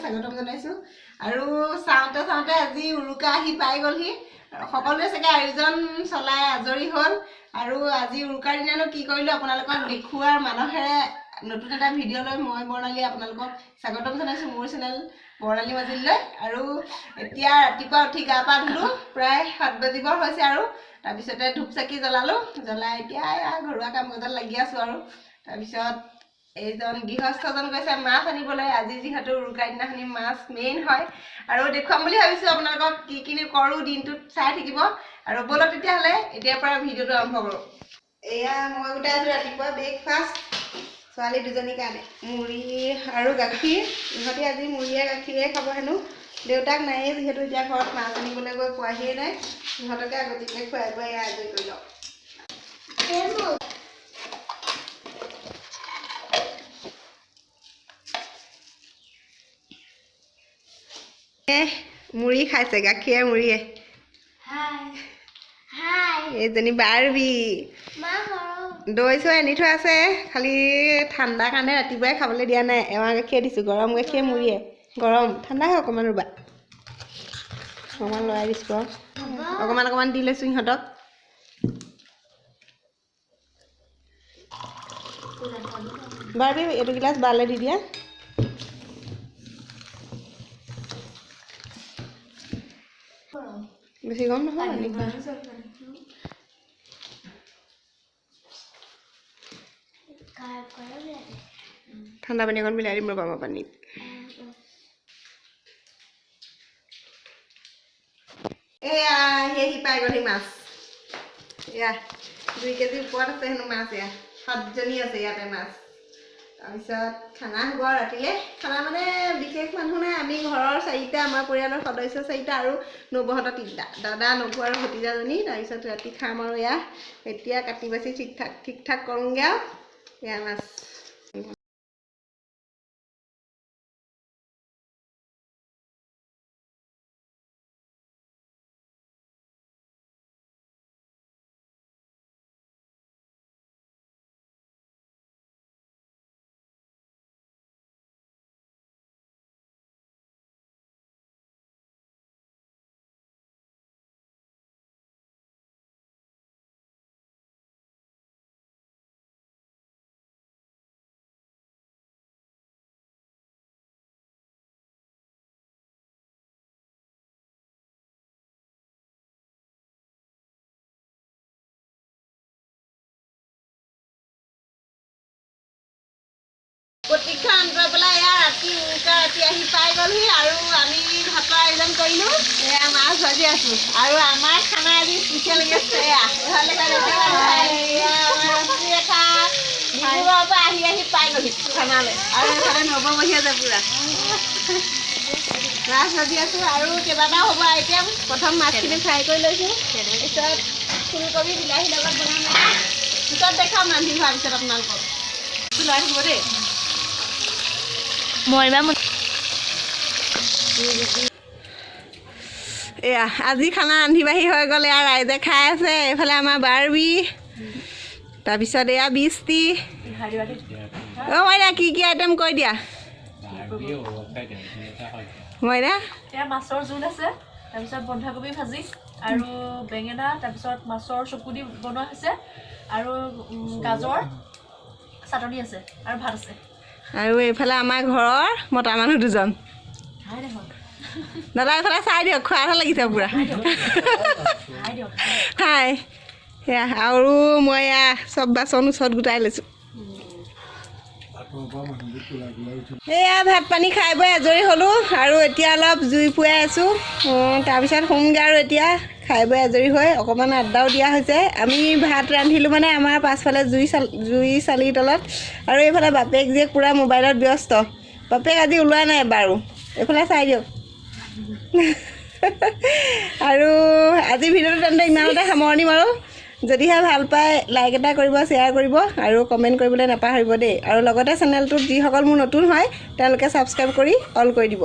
স্বাগতম জনাইছো আৰু চাওঁতে আজি উৰুকা আহি পাই গলহি সকলোৱে চাগে আয়োজন চলাই আজৰি হ'ল আৰু আজি উৰুকাৰ দিনানো কি কৰিলো আপোনালোকক দেখুৱাৰ মানহেৰে নতুন এটা ভিডিঅ' লৈ মই বৰ্ণালী আপোনালোকক স্বাগতম জনাইছো মোৰ চেনেল বৰ্ণালী মাজিলৈ আৰু এতিয়া ৰাতিপুৱা উঠি গা পা ধুলো প্ৰায় 7 বাজিবৰ হৈছে আৰু তাৰপিছতে ধূপ চাকি জ্বলালো জ্বলাই এতিয়া ঘৰুৱা কাম কাজত লাগি আছো আৰু তাৰপিছত এইজন গৃহস্থজন গৈছে মাছ আনিবলৈ আজি যিহেতু উৰুকাৰ দিনাখনি মাছ মেইন হয় আৰু দেখুৱাম বুলি ভাবিছো আপোনালোকক কি কি কৰো দিনটোত চাই থাকিব আৰু বলক তেতিয়াহ'লে এতিয়াৰ পৰা ভিডিঅ'টো আৰম্ভ কৰো এয়া মই গোটাই আছো ৰাতিপুৱা ব্ৰেকফাষ্ট ছোৱালী দুজনীৰ কাৰণে মুড়ি আৰু গাখীৰ ইহঁতে আজি মুড়িয়ে গাখীৰে খাব হেনো দেউতাক নাইয়ে যিহেতু এতিয়া ঘৰত মাছ আনিবলৈ গৈ পোৱাহিয়ে নাই ইহঁতকে আগতীয়াকৈ খুৱাই বোৱাই আজৰি কৰি লওঁ মুড়ি খাইছে গাখীৰে মুড়িয়ে এইজনী বাৰবি দৈ চৈ আনি থোৱা আছে খালি ঠাণ্ডা কাৰণে ৰাতিপুৱাই খাবলৈ দিয়া নাই এৱা গাখীৰে দিছোঁ গৰম গাখীৰে মুড়িয়ে গৰম ঠাণ্ডা হয় অকণমান ৰুবা অকণমান লৰাই দিছোঁ আৰু অকণমান দি লৈছোঁ সিহঁতক বাৰবি এইটো গিলাচ বালে দি দিয়া বেছি গৰম নহয় ঠাণ্ডা পানী অকণ মিলাই দিম ৰ'বা মই পানীত এয়া সেহি পাই গ'লহি মাছ এয়া 2 কেজি ওপৰত আছে হেনো মাছ এয়া 7জনী আছে ইয়াতে মাছ তাৰপিছত খানা হ'ব ৰাতিলে খানা মানে বিশেষ মানুহ নাই আমি ঘৰৰ 4টা আমাৰ পৰিয়ালৰ সদস্য 4টা আৰু নবহঁতৰ 3টা দাদা নবু আৰু ভতিজাজনী তাৰপিছত ৰাতি খাম আৰু এয়া এতিয়া কাটি বাছি ঠিক ঠাক কৰোঁগৈ আৰু এয়া মাছ প্ৰতীক্ষা অন্তৰাই পেলাই এয়া ৰাতি উৰুকা ৰাতি আহি পাই গ'লহি আৰু আমি ভাতৰ আয়োজন কৰিলোঁ এয়া মাছ ভাজি আছোঁ আৰু আমাৰ খানা আজি স্পেচিয়েল গেষ্ট এয়া ডিব্ৰুগড়ৰ পৰা আহি পাই গ'লহি খানালৈ আৰু এইফালে নৱমহীয়া যে পুৰা মাছ ভাজি আছোঁ আৰু কেইবাটাও হ'ব আইটেম প্ৰথম মাছখিনি ফ্ৰাই কৰি লৈছোঁ তাৰপিছত ফুলকবি বিলাহীৰ লগত বনাম পিছত দেখাম ৰান্ধি হোৱাৰ পিছত আপোনালোকক লৈ থাকিব দেই এয়া আজি খানা ৰান্ধি বাঢ়ি হৈ গ'ল এয়া ৰাইজে খাই আছে এইফালে আমাৰ বাৰবি তাৰপিছত এয়া বিস্তি মইনা কি আইটেম কৈ দিয়া মইনা এয়া মাছৰ জোল আছে তাৰপিছত বন্ধাকবি ভাজি আৰু বেঙেনা তাৰপিছত মাছৰ চকু দি বনোৱা হৈছে আৰু গাজৰ চাটনি আছে আৰু ভাত আছে আৰু এইফালে আমাৰ ঘৰৰ মতা মানুহ দুজন দাদা এইফালে চাই দিয়ক খোৱা ভাল লাগিছে পুৰা খাই সেয়া আৰু মই এয়া চব বাচন ওচৰত গোটাই লৈছোঁ এয়া ভাত পানী খাই বৈ আজৰি হ'লোঁ আৰু এতিয়া অলপ জুই পুৱাই আছোঁ তাৰপিছত শুমগৈ আৰু এতিয়া খাই বৈ আজৰি হৈ অকণমান আড্ডাও দিয়া হৈছে আমি ভাত ৰান্ধিলোঁ মানে আমাৰ পাছফালে জুই চালিৰ তলত আৰু এইফালে বাপেক জীয়েক পূৰা মোবাইলত ব্যস্ত বাপেক আজি ওলোৱা নাই বাৰু এইফালে চাই দিয়ক আৰু আজি ভিডিঅ'টো তেন্তে ইমানতে সামৰণি মাৰোঁ যদিহে ভাল পায় লাইক এটা কৰিব শ্বেয়াৰ কৰিব আৰু কমেণ্ট কৰিবলৈ নাপাহৰিব দেই আৰু লগতে চেনেলটোত যিসকল মোৰ নতুন হয় তেওঁলোকে ছাবস্ক্ৰাইব কৰি অল কৰি দিব